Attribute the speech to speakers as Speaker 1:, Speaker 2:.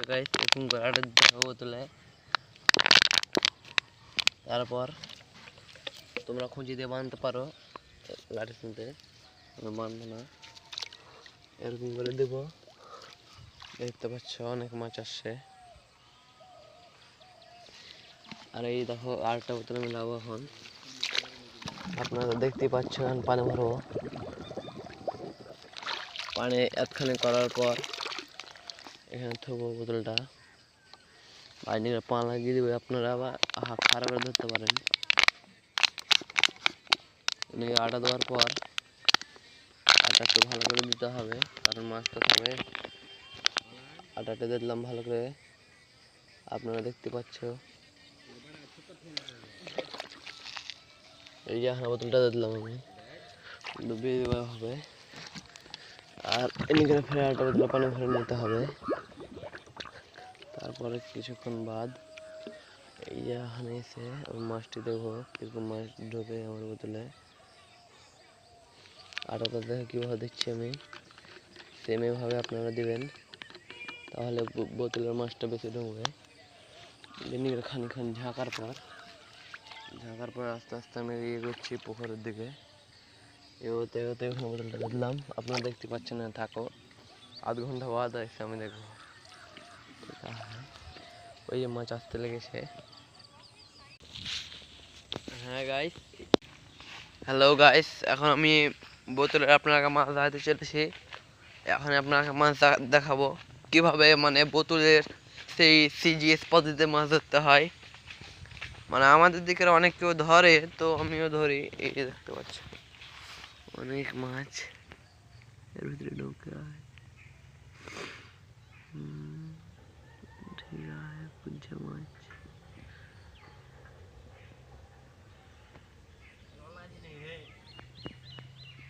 Speaker 1: Guys এরকম করে আটা দিতে হবে বোতলে। তারপর তোমরা খুঁজি দিয়ে বাঁধতে পারো, লাঠি শুনতে বাঁধবো না, এরকম করে দেবো। দেখতে পাচ্ছ অনেক মাছ আসছে। আর এই দেখো আরেকটা বোতলে মিলাবো এখন। আপনারা দেখতেই পাচ্ছেন পানি ভরবো। পানি এতখানি করার পর এখানে থবো বোতলটা, বাইরে পা লাগিয়ে দেবে। আপনারা আবার হাত খারাপ করে ধরতে পারেন। আটা দেওয়ার পর আটা একটু ভালো করে দিতে হবে, কারণ মাছ তো খাবে। আটাটা দিলাম ভালো করে, আপনারা দেখতে পাচ্ছ। এই যে এখন বোতলটা দিলাম আমি, ডুবিয়ে দেওয়া হবে। আর এদিকে ফের আটা বোতলে পানি ভরে নিতে হবে। তারপরে কিছুক্ষণ বাদ এই যে এখানে এসে আমি মাছটি দেখবো কিরকম মাছ ঢোকে আমার বোতলে। আটাটা দেখে কীভাবে দিচ্ছি আমি, সেম এভাবে আপনারা দিবেন, তাহলে বোতলের মাছটা বেশি ঢুকবে। খানিক্ষণ ঝাঁকার পর আস্তে আস্তে আমি এগিয়ে করছি পুকুরের দিকে। এগোতে এগোতে বোতলটা দিলাম, আপনারা দেখতে পাচ্ছেন না, থাকো। আধ ঘন্টা বাদ এসে আমি দেখবো। ওই যে মাছ আসতে লেগেছে। হ্যাঁ গাইস, হ্যালো গাইস, এখন আমি বোতলে আপনাকে মাছ দেখাতে চলেছি। এখন আপনাকে মাছ দেখাবো কিভাবে মানে বোতলের সেই সিজিএস পদ্ধতিতে মাছ ধরতে হয়। মানে আমাদের দিকের অনেক কেউ ধরে, তো আমিও ধরি। এই যে দেখতে পাচ্ছি অনেক মাছ এর ভিতরে ঢোকে। ঠিক আছে, মাছ